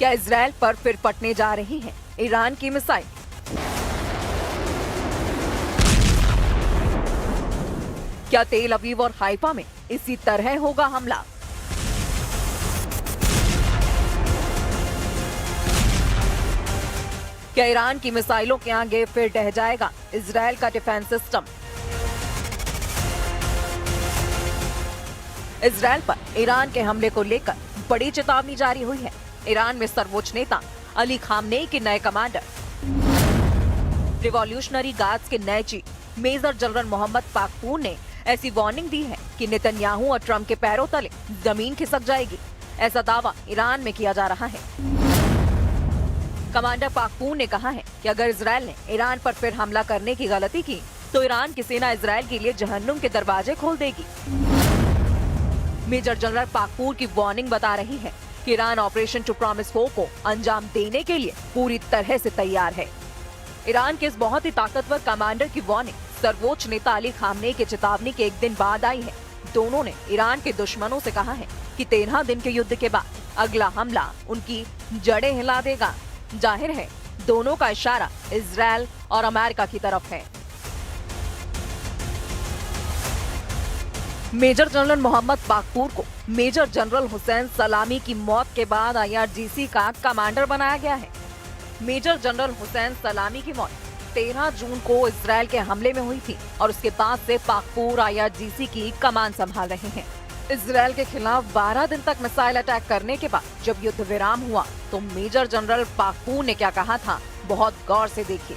क्या इजराइल पर फिर पटने जा रही है ईरान की मिसाइल? क्या तेल अवीव और हाइफा में इसी तरह होगा हमला? क्या ईरान की मिसाइलों के आगे फिर ढह जाएगा इजराइल का डिफेंस सिस्टम? इजराइल पर ईरान के हमले को लेकर बड़ी चेतावनी जारी हुई है। ईरान में सर्वोच्च नेता अली खामनेई के नए कमांडर रिवॉल्यूशनरी गार्ड्स के नए chief major general Mohammad Pakpour ने ऐसी वार्निंग दी है कि नेतन्याहू और ट्रंप के पैरों तले जमीन खिसक जाएगी। ऐसा दावा ईरान में किया जा रहा है। कमांडर पाकपूर ने कहा है कि अगर इजराइल ने ईरान पर फिर हमला करने की गलती की तो ईरान की सेना इजराइल के लिए जहन्नुम के दरवाजे खोल देगी। मेजर जनरल पाकपूर की वार्निंग बता रही है कि ईरान ऑपरेशन टू प्रॉमिस 4 को अंजाम देने के लिए पूरी तरह से तैयार है। ईरान के इस बहुत ही ताकतवर कमांडर की वार्निंग सर्वोच्च नेता अली खामनेई की चेतावनी के एक दिन बाद आई है। दोनों ने ईरान के दुश्मनों से कहा है कि 13 दिन के युद्ध के बाद अगला हमला उनकी जड़ें हिला देगा। जाहिर है दोनों का इशारा इजराइल और अमेरिका की तरफ है। मेजर जनरल मोहम्मद पाकपूर को मेजर जनरल हुसैन सलामी की मौत के बाद IRGC का कमांडर बनाया गया है। मेजर जनरल हुसैन सलामी की मौत 13 जून को इजराइल के हमले में हुई थी और उसके बाद से पाकपूर IRGC की कमान संभाल रहे हैं। इजराइल के खिलाफ 12 दिन तक मिसाइल अटैक करने के बाद जब युद्ध विराम हुआ तो मेजर जनरल पाकपूर ने क्या कहा था, बहुत गौर से देखिए।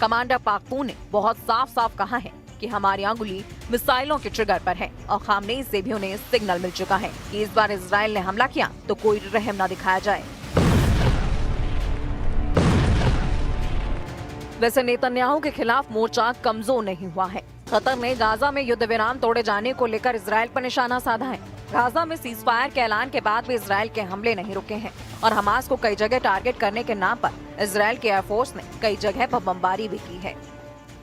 कमांडर पाकपूर ने बहुत साफ साफ कहा है कि हमारी अंगुली मिसाइलों के ट्रिगर पर है और खामनेई से भी उन्हें सिग्नल मिल चुका है कि इस बार इजराइल ने हमला किया तो कोई रहम न दिखाया जाए। वैसे नेतन्याहू के खिलाफ मोर्चा कमजोर नहीं हुआ है। कतर ने गाजा में युद्ध विराम तोड़े जाने को लेकर इजराइल पर निशाना साधा है। गाजा में सीजफायर के ऐलान के बाद भी इजराइल के हमले नहीं रुके हैं और हमास को कई जगह टारगेट करने के नाम पर इजराइल के एयरफोर्स ने कई जगह पर बमबारी भी की है।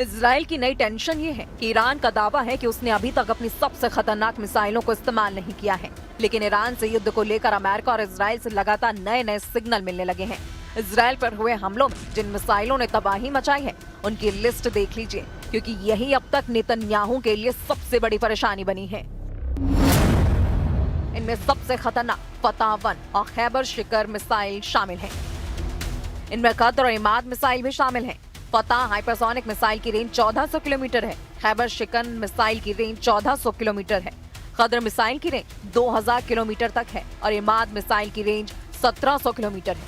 इजराइल की नई टेंशन ये है कि ईरान का दावा है कि उसने अभी तक अपनी सबसे खतरनाक मिसाइलों को इस्तेमाल नहीं किया है, लेकिन ईरान से युद्ध को लेकर अमेरिका और इजराइल से लगातार नए नए सिग्नल मिलने लगे हैं। इजराइल पर हुए हमलों में जिन मिसाइलों ने तबाही मचाई है उनकी लिस्ट देख लीजिए, क्योंकि यही अब तक नेतन्याहू के लिए सबसे बड़ी परेशानी बनी है। इनमें सबसे खतरनाक फतह 1 और खैबर शिकर मिसाइल शामिल हैं। इनमें कद्र और इमाद मिसाइल भी शामिल हैं। फतह हाइपरसोनिक मिसाइल की रेंज 1400 किलोमीटर है। खैबर शिकन मिसाइल की रेंज 1400 किलोमीटर है। कद्र मिसाइल की रेंज 2000 किलोमीटर तक है और इमाद मिसाइल की रेंज 1700 किलोमीटर है।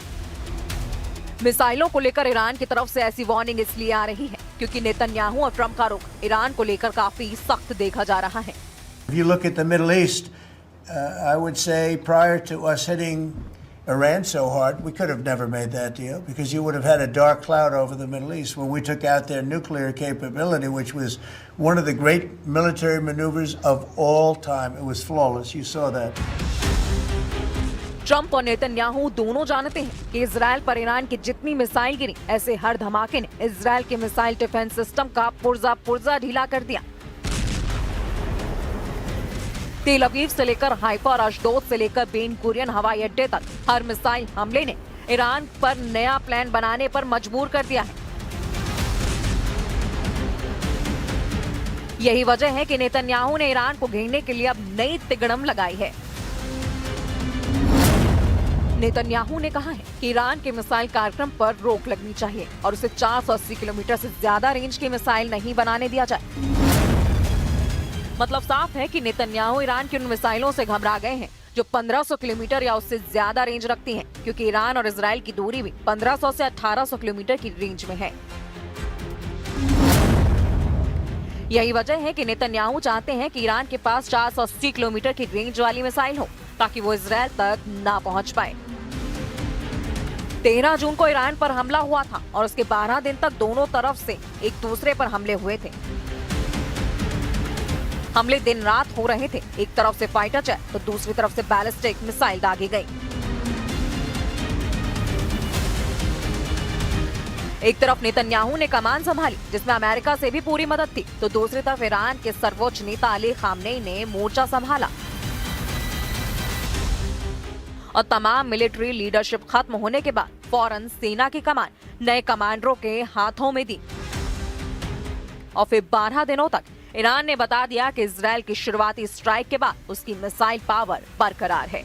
मिसाइलों को लेकर ईरान की तरफ से ऐसी वार्निंग इसलिए आ रही है क्योंकि नेतन्याहू और ट्रंप का रुख ईरान को लेकर काफी सख्त देखा जा रहा है। If you look at the Middle East, I would say prior to us hitting Iran so hard, we could have never made that deal because you would have had a dark cloud over the Middle East when we took out their nuclear capability, which was one of the great military maneuvers of all time. It was flawless. You saw that. Trump और Netanyahu दोनों जानते हैं कि Israel पर Iran की जितनी missile गिरी, ऐसे हर धमाके ने इजराइल के मिसाइल डिफेंस सिस्टम का पुर्जा ढीला कर दिया। तेल अवीव से लेकर हाइफा और अशदोद से लेकर बेन गुरियन हवाई अड्डे तक हर मिसाइल हमले ने ईरान पर नया प्लान बनाने पर मजबूर कर दिया है। यही वजह है कि नेतन्याहू ने ईरान को घेरने के लिए अब नई तिगड़म लगाई है। नेतन्याहू ने कहा है कि ईरान के मिसाइल कार्यक्रम पर रोक लगनी चाहिए और उसे 480 किलोमीटर से ज्यादा रेंज की मिसाइल नहीं बनाने दिया जाए। मतलब साफ है कि नेतन्याहू ईरान की उन मिसाइलों से घबरा गए हैं जो 1500 किलोमीटर या उससे ज्यादा रेंज रखती हैं, क्योंकि ईरान और इजराइल की दूरी भी 1500 से 1800 किलोमीटर की रेंज में है। यही वजह है कि नेतन्याहू चाहते हैं कि ईरान के पास 480 किलोमीटर की रेंज वाली मिसाइल हो ताकि वो इजराइल तक ना पहुंच पाए। 13 जून को ईरान पर हमला हुआ था और उसके 12 दिन तक दोनों तरफ से एक दूसरे पर हमले हुए थे। हमले दिन रात हो रहे थे। एक तरफ से फाइटर जेट तो दूसरी तरफ से बैलिस्टिक मिसाइल दागी गई। एक तरफ नेतन्याहू ने कमान संभाली जिसमें अमेरिका से भी पूरी मदद थी, तो दूसरी तरफ ईरान के सर्वोच्च नेता अली खामनेई ने मोर्चा संभाला और तमाम मिलिट्री लीडरशिप खत्म होने के बाद फौरन सेना की कमान नए कमांडरों के हाथों में दी और फिर 12 दिनों तक ईरान ने बता दिया कि इजराइल की शुरुआती स्ट्राइक के बाद उसकी मिसाइल पावर बरकरार है।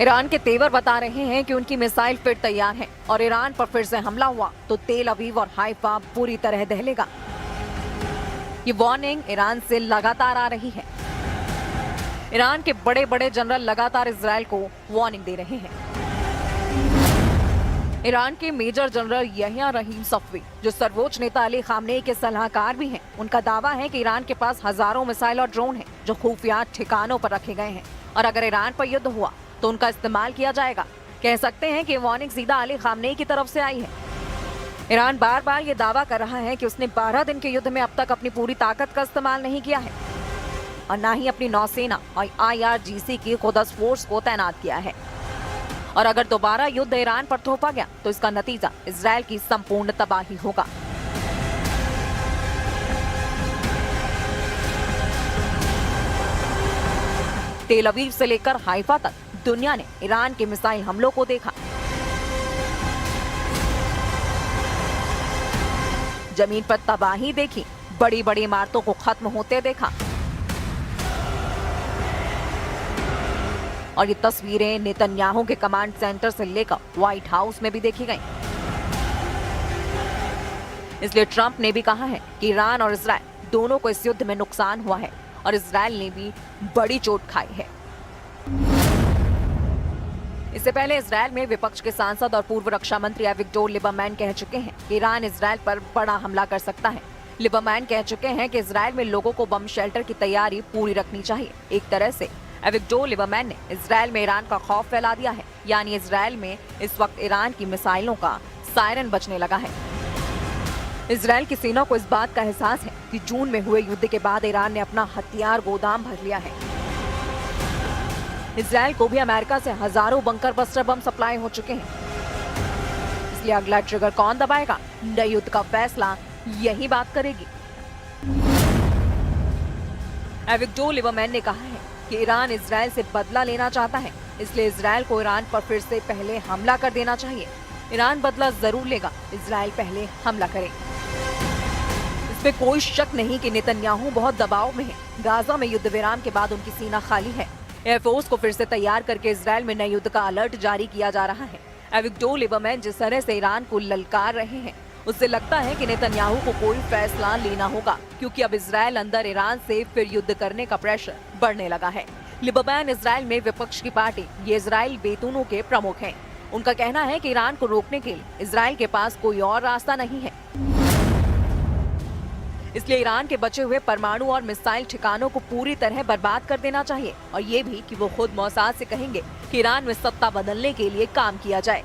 ईरान के तेवर बता रहे हैं कि उनकी मिसाइल फिर तैयार है और ईरान पर फिर से हमला हुआ तो तेल अवीव और हाइफा पूरी तरह दहलेगा। ये वार्निंग ईरान से लगातार आ रही है। ईरान के बड़े बड़े जनरल लगातार इजराइल को वार्निंग दे रहे हैं। ईरान के मेजर जनरल यहिया रहीम सफवी, जो सर्वोच्च नेता अली खामनेई के सलाहकार भी हैं, उनका दावा है कि ईरान के पास हजारों मिसाइल और ड्रोन हैं जो खुफिया ठिकानों पर रखे गए हैं और अगर ईरान पर युद्ध हुआ तो उनका इस्तेमाल किया जाएगा। कह सकते हैं कि वार्निंग सीधा अली खामनेई की तरफ से आई है। ईरान बार बार ये दावा कर रहा है कि उसने 12 दिन के युद्ध में अब तक अपनी पूरी ताकत का इस्तेमाल नहीं किया है और न ही अपनी नौसेना और IRGC की खुदस फोर्स को तैनात किया है। और अगर दोबारा युद्ध ईरान पर थोपा गया तो इसका नतीजा इजराइल की संपूर्ण तबाही होगा। तेल अवीव से लेकर हाइफा तक दुनिया ने ईरान के मिसाइल हमलों को देखा। जमीन पर तबाही देखी, बड़ी बड़ी इमारतों को खत्म होते देखा और ये तस्वीरें नेतन्याहू के कमांड सेंटर से लेकर व्हाइट हाउस में भी देखी गई। इसलिए ट्रंप ने भी कहा है कि ईरान और इजराइल दोनों को इस युद्ध में नुकसान हुआ है और इजराइल ने भी बड़ी चोट खाई है। इससे पहले इजराइल में विपक्ष के सांसद और पूर्व रक्षा मंत्री एविगडोर लिबरमैन कह चुके हैं कि ईरान इजराइल पर बड़ा हमला कर सकता है। लिबरमैन कह चुके हैं कि इजराइल में लोगों को बम शेल्टर की तैयारी पूरी रखनी चाहिए। एक तरह से एविगडोर लिबरमैन ने इजराइल में ईरान का खौफ फैला दिया है, यानी इजराइल में इस वक्त ईरान की मिसाइलों का सायरन बजने लगा है। इजराइल की सेना को इस बात का एहसास है कि जून में हुए युद्ध के बाद ईरान ने अपना हथियार गोदाम भर लिया है। इजराइल को भी अमेरिका से हजारों बंकर बस्टर बम सप्लाई हो चुके हैं। इसलिए अगला ट्रिगर कौन दबाएगा, नए युद्ध का फैसला यही बात करेगी। एविगडोर लिबरमैन ने कहा है कि ईरान इजराइल से बदला लेना चाहता है, इसलिए इजराइल को ईरान पर फिर से पहले हमला कर देना चाहिए। ईरान बदला जरूर लेगा, इजराइल पहले हमला करे। इसमें कोई शक नहीं कि नेतन्याहू बहुत दबाव में है। गाजा में युद्ध विराम के बाद उनकी सीना खाली है। एयरफोर्स को फिर से तैयार करके इजराइल में नए युद्ध का अलर्ट जारी किया जा रहा है। एविगडोर लिबरमैन जिस तरह से ईरान को ललकार रहे हैं, उससे लगता है कि नेतन्याहू को कोई फैसला लेना होगा, क्योंकि अब इजराइल अंदर ईरान से फिर युद्ध करने का प्रेशर बढ़ने लगा है। लिबरमैन इजराइल में विपक्ष की पार्टी ये इजराइल बेतुनों के प्रमुख हैं। उनका कहना है कि ईरान को रोकने के लिए इजराइल के पास कोई और रास्ता नहीं है। इसलिए ईरान के बचे हुए परमाणु और मिसाइल ठिकानों को पूरी तरह बर्बाद कर देना चाहिए और ये भी कि वो खुद मोसाद से कहेंगे कि ईरान में सत्ता बदलने के लिए काम किया जाए।